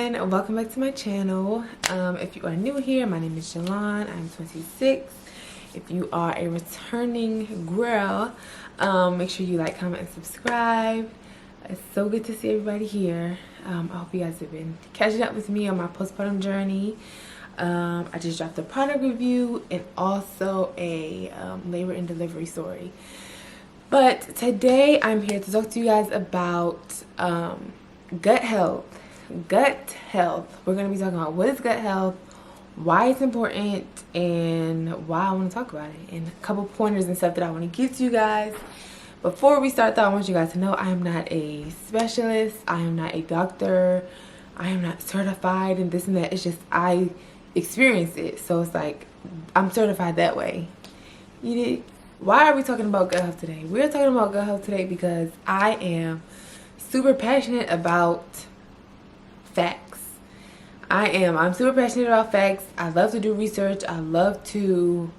everyone, welcome back to my channel. If you are new here, my name is Jalon. I'm 26. If you are a returning girl, make sure you like, comment, and subscribe. It's so good to see everybody here. I hope you guys have been catching up with me on my postpartum journey. I just dropped a product review and also a labor and delivery story. But today I'm here to talk to you guys about gut health. Gut health. We're going to be talking about what is gut health, why it's important, and why I want to talk about it, and a couple pointers and stuff that I want to give to you guys. Before we start though, I want you guys to know I am not a specialist, I am not a doctor, I am not certified and this and that. It's just I experienced it, so it's like I'm certified that way. You did. Why are we talking about gut health today? We're talking about gut health today because I am super passionate about facts. I'm super passionate about facts. I love to do research. I love to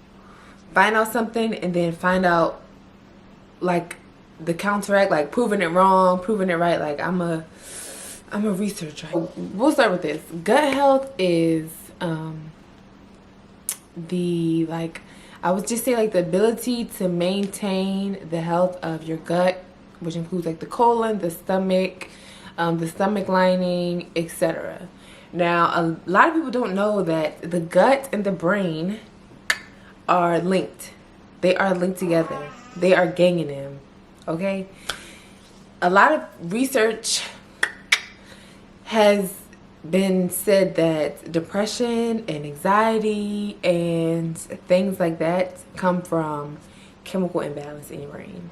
find out something and then find out like the counteract, like proving it wrong, proving it right. Like I'm a researcher. We'll start with this. Gut health is I would just say like the ability to maintain the health of your gut, which includes like the colon, the stomach lining, etc. Now, a lot of people don't know that the gut and the brain are linked. They are linked together. They are ganging them. Okay? A lot of research has been said that depression and anxiety and things like that come from chemical imbalance in your brain.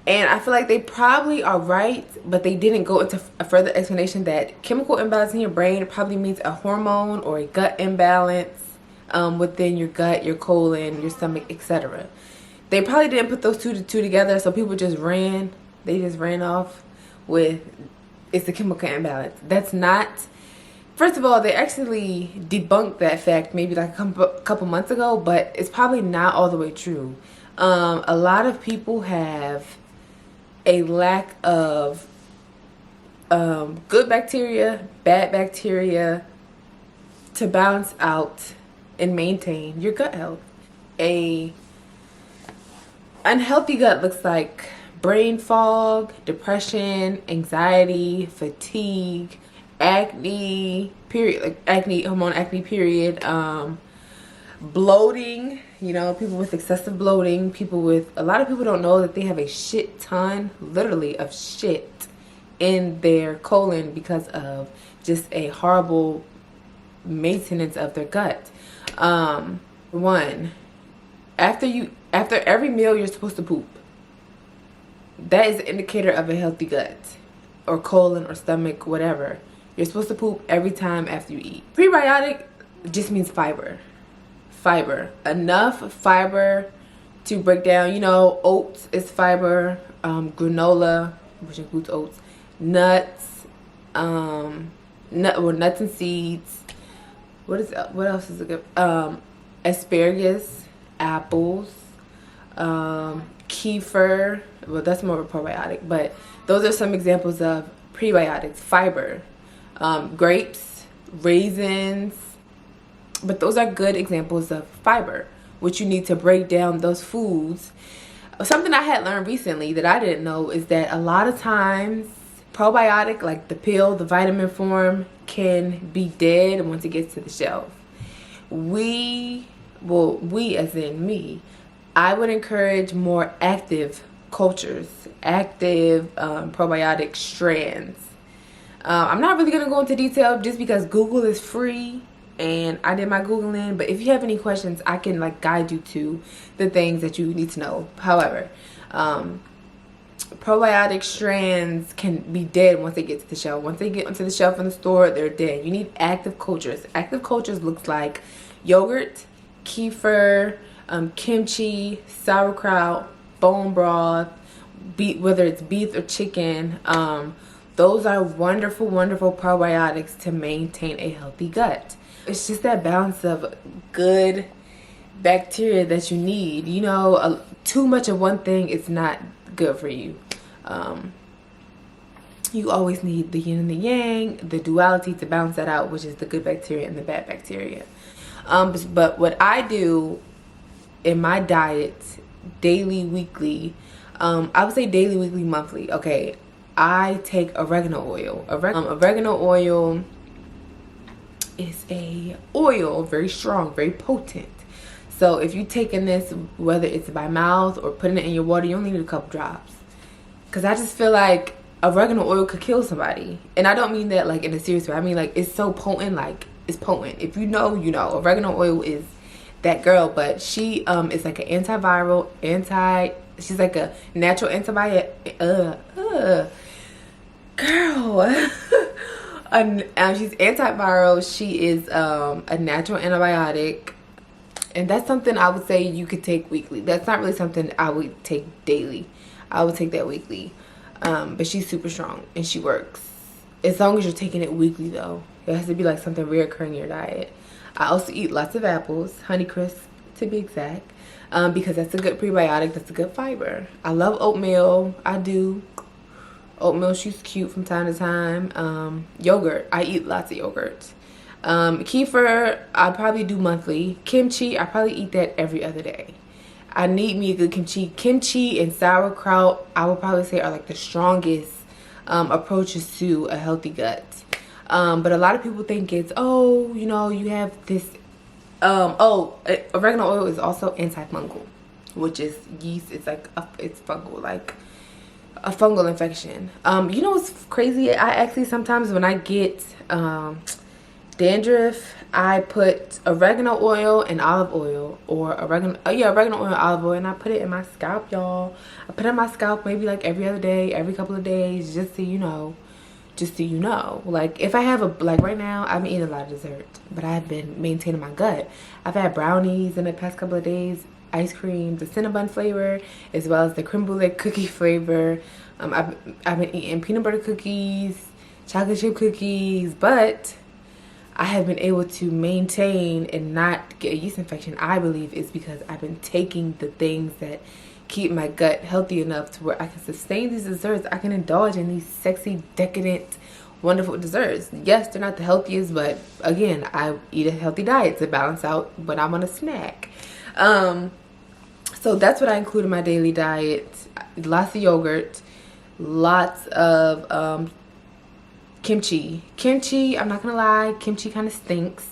And I feel like they probably are right, but they didn't go into a further explanation that chemical imbalance in your brain probably means a hormone or a gut imbalance within your gut, your colon, your stomach, etc. They probably didn't put those two together, so people just ran off with it's the chemical imbalance. That's not. First of all, they actually debunked that fact maybe like a couple months ago, but it's probably not all the way true. A lot of people have a lack of good bacteria, bad bacteria to balance out and maintain your gut health. A unhealthy gut looks like brain fog, depression, anxiety, fatigue, acne, period, like acne, hormone acne, period, bloating, you know, people with excessive bloating, a lot of people don't know that they have a shit ton, literally, of shit in their colon because of just a horrible maintenance of their gut. After every meal, you're supposed to poop. That is an indicator of a healthy gut or colon or stomach, whatever. You're supposed to poop every time after you eat. Prebiotic just means fiber. Enough fiber to break down, you know, oats is fiber, granola, which includes oats, nuts, nuts and seeds. What else is a good? Asparagus, apples, kefir. Well, that's more of a probiotic, but those are some examples of prebiotics. Fiber, grapes, raisins, but those are good examples of fiber, which you need to break down those foods. Something I had learned recently that I didn't know is that a lot of times probiotic, like the pill, the vitamin form, can be dead once it gets to the shelf. We as in me, I would encourage more active cultures, active probiotic strands. I'm not really going to go into detail just because Google is free and I did my Googling, but if you have any questions, I can like guide you to the things that you need to know. However, probiotic strands can be dead once they get to the shelf. Once they get onto the shelf in the store, they're dead. You need active cultures. Active cultures looks like yogurt, kefir, kimchi, sauerkraut, bone broth, whether it's beef or chicken. Those are wonderful probiotics to maintain a healthy gut. It's just that balance of good bacteria that you need. You know, too much of one thing is not good for you. you always need the yin and the yang, the duality to balance that out, which is the good bacteria and the bad bacteria. But what I do in my diet, daily, weekly, I would say daily, weekly, monthly. Okay, I take oregano oil. Oregano oil is a oil, very strong, very potent. So if you're taking this, whether it's by mouth or putting it in your water, you only need a couple drops. Because I just feel like oregano oil could kill somebody. And I don't mean that like in a serious way. I mean like it's so potent, like it's potent. If you know, you know. Oregano oil is that girl. But she is like an antiviral, she's like a natural antibiotic. Girl. She's antiviral. She is a natural antibiotic. And that's something I would say you could take weekly. That's not really something I would take daily. I would take that weekly. But she's super strong and she works. As long as you're taking it weekly though. It has to be like something reoccurring in your diet. I also eat lots of apples, Honeycrisp to be exact. Because that's a good prebiotic, that's a good fiber. I love oatmeal, I do. Oatmeal, she's cute from time to time. Yogurt, I eat lots of yogurt. Kefir, I probably do monthly. Kimchi, I probably eat that every other day. I need me a good kimchi. Kimchi and sauerkraut, I would probably say are like the strongest approaches to a healthy gut. But a lot of people think it's, oh, you know, you have this, oregano oil is also antifungal, which is yeast. It's like, it's fungal, like a fungal infection. You know what's crazy? I actually sometimes when I get dandruff, I put oregano oil and olive oil, or oregano oil and olive oil, and I put it in my scalp, y'all. I put it in my scalp maybe like every other day, every couple of days, just so you know. Like if I have like right now I've been eating a lot of dessert, but I've been maintaining my gut. I've had brownies in the past couple of days, ice cream, the Cinnabon flavor, as well as the creme brulee cookie flavor. I've been eating peanut butter cookies, chocolate chip cookies, but I have been able to maintain and not get a yeast infection. I believe is because I've been taking the things that keep my gut healthy enough to where I can sustain these desserts. I can indulge in these sexy, decadent, wonderful desserts. Yes, they're not the healthiest, but again, I eat a healthy diet to balance out when I'm on a snack. So that's what I include in my daily diet. Lots of yogurt, lots of kimchi. I'm not gonna lie, kimchi kind of stinks.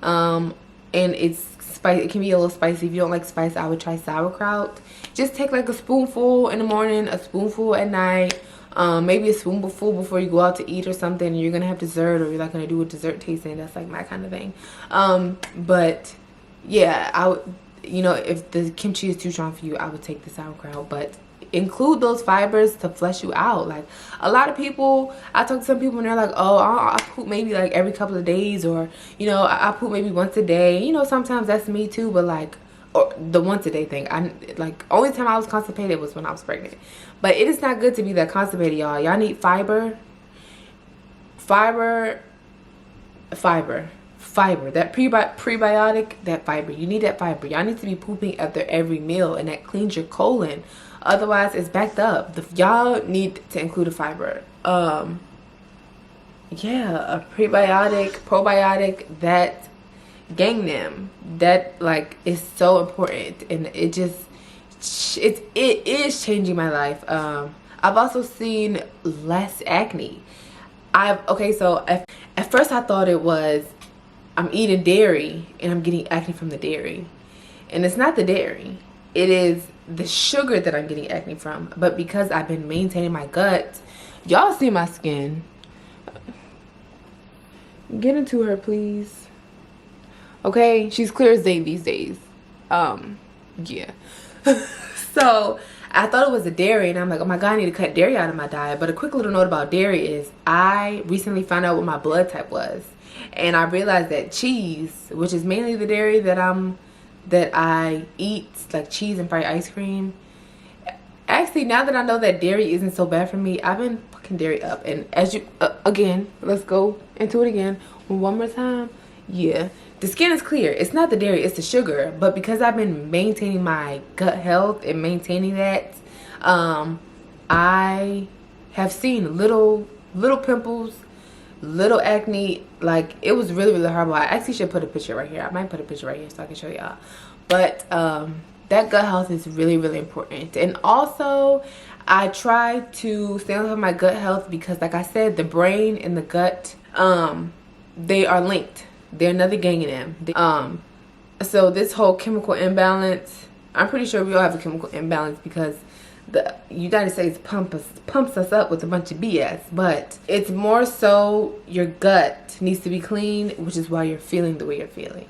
And it's spicy. It can be a little spicy. If you don't like spice, I would try sauerkraut. Just take like a spoonful in the morning, a spoonful at night, maybe a spoonful before you go out to eat or something, and you're gonna have dessert, or you're not gonna do a dessert tasting. That's like my kind of thing. But yeah, I would, you know, if the kimchi is too strong for you, I would take the sauerkraut, but include those fibers to flush you out. Like a lot of people, I talk to some people and they're like, oh, I poop maybe like every couple of days, or you know, I poop maybe once a day. You know, sometimes that's me too, but like, or the once a day thing, I like only time I was constipated was when I was pregnant. But it is not good to be that constipated, y'all. Y'all need fiber, that prebiotic, that fiber. You need that fiber. Y'all need to be pooping after every meal, and that cleans your colon. Otherwise, it's backed up. Y'all need to include a fiber. Yeah, a prebiotic, probiotic, that gang them. That like is so important, and it is changing my life. I've also seen less acne. So at first I thought it was I'm eating dairy and I'm getting acne from the dairy, and it's not the dairy. It is the sugar that I'm getting acne from. But because I've been maintaining my gut, y'all see my skin. Get into her, please. Okay, she's clear as day these days. Yeah. So I thought it was the dairy, and I'm like, oh my god, I need to cut dairy out of my diet. But a quick little note about dairy is I recently found out what my blood type was, and I realized that cheese, which is mainly the dairy that I eat, like cheese and fried ice cream. Actually, now that I know that dairy isn't so bad for me, I've been fucking dairy up. And as you again, let's go into it again one more time. Yeah, the skin is clear. It's not the dairy, it's the sugar. But because I've been maintaining my gut health and maintaining that, I have seen little little pimples, little acne. Like, it was really, really horrible. I actually should put a picture right here. I might put a picture right here so I can show y'all. But that gut health is really, really important. And also, I try to stay on top of my gut health because, like I said, the brain and the gut, they are linked. They're another gang of them. So this whole chemical imbalance, I'm pretty sure we all have a chemical imbalance because the United States pumps us up with a bunch of BS. But it's more so your gut needs to be clean, which is why you're feeling the way you're feeling.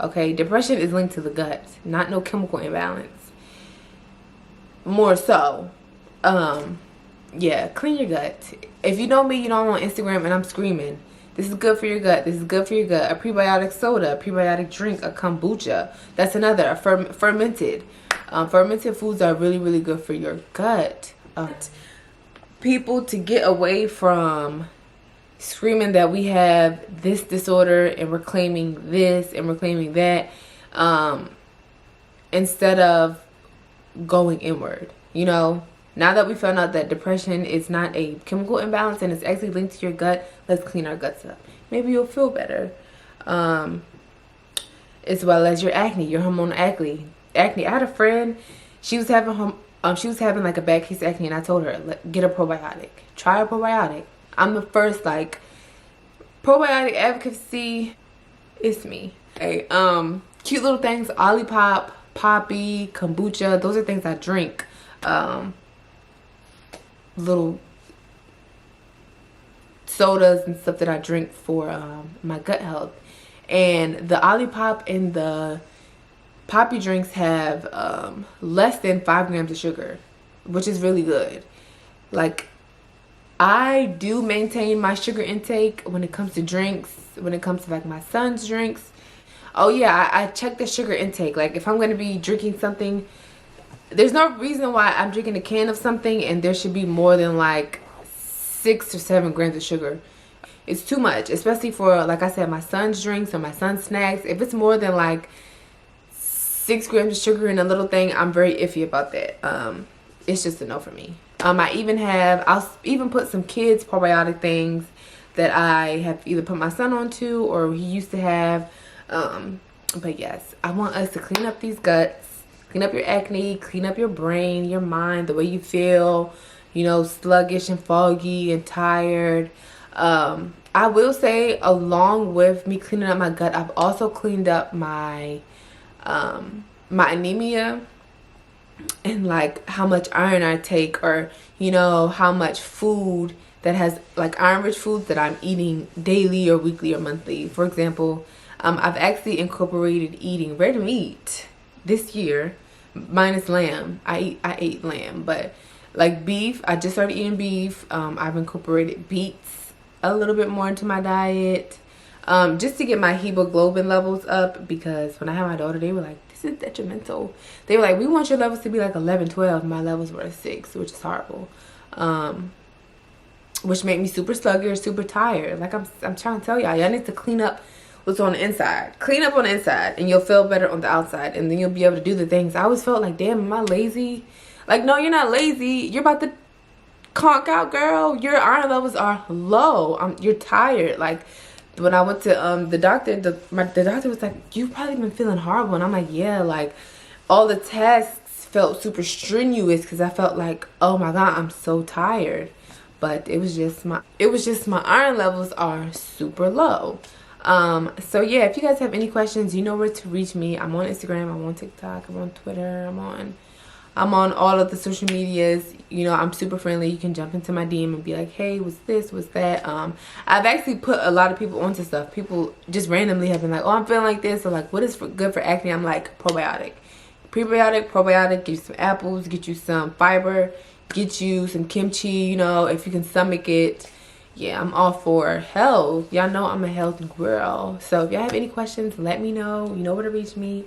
Okay, depression is linked to the gut, not no chemical imbalance. More so, yeah, clean your gut. If you know me, you know I'm on Instagram and I'm screaming, this is good for your gut, this is good for your gut. A prebiotic soda, a prebiotic drink, a kombucha. That's another, fermented. Fermented foods are really, really good for your gut. People, to get away from screaming that we have this disorder and we're claiming this and we're claiming that, instead of going inward, you know, now that we found out that depression is not a chemical imbalance and it's actually linked to your gut, let's clean our guts up. Maybe you'll feel better. As well as your acne, your hormonal acne. I had a friend, she was having like a bad case of acne, and I told her, get a probiotic. Try a probiotic. I'm the first, like, probiotic advocacy. It's me. Hey, cute little things, Olipop, Poppy, kombucha. Those are things I drink. Little sodas and stuff that I drink for my gut health. And the Olipop and the Poppy drinks have less than 5 grams of sugar, which is really good. Like, I do maintain my sugar intake when it comes to drinks, when it comes to like my son's drinks. Oh yeah, I check the sugar intake. Like, if I'm going to be drinking something, there's no reason why I'm drinking a can of something and there should be more than like 6 or 7 grams of sugar. It's too much, especially for, like I said, my son's drinks or my son's snacks. If it's more than like 6 grams of sugar in a little thing, I'm very iffy about that. It's just a no for me. I'll even put some kids probiotic things that I have either put my son onto or he used to have. But yes, I want us to clean up these guts, clean up your acne, clean up your brain, your mind, the way you feel, you know, sluggish and foggy and tired. I will say, along with me cleaning up my gut, I've also cleaned up my my anemia and like how much iron I take, or you know, how much food that has like iron rich foods that I'm eating daily or weekly or monthly. For example, I've actually incorporated eating red meat this year, minus lamb. I ate lamb, but like beef, I just started eating beef. I've incorporated beets a little bit more into my diet, just to get my hemoglobin levels up, because when I had my daughter, they were like, this is detrimental. They were like, we want your levels to be like 11, 12. My levels were 6, which is horrible. Which made me super sluggish, super tired. Like, I'm trying to tell y'all need to clean up what's on the inside. Clean up on the inside and you'll feel better on the outside, and then you'll be able to do the things. I always felt like, damn, am I lazy? Like, no, you're not lazy. You're about to conk out, girl. Your iron levels are low. You're tired. Like, when I went to the doctor, the doctor was like, you've probably been feeling horrible. And I'm like, yeah, like all the tests felt super strenuous because I felt like, oh my God, I'm so tired. But it was just my iron levels are super low. So yeah, if you guys have any questions, you know where to reach me. I'm on Instagram, I'm on TikTok, I'm on Twitter, I'm on all of the social medias. You know, I'm super friendly. You can jump into my DM and be like, hey, what's this, what's that? I've actually put a lot of people onto stuff. People just randomly have been like, oh, I'm feeling like this, or like, what is good for acne? I'm like, probiotic, probiotic. Get you some apples, get you some fiber, get you some kimchi. You know, if you can stomach it. Yeah, I'm all for health. Y'all know I'm a health girl. So if y'all have any questions, let me know. You know where to reach me.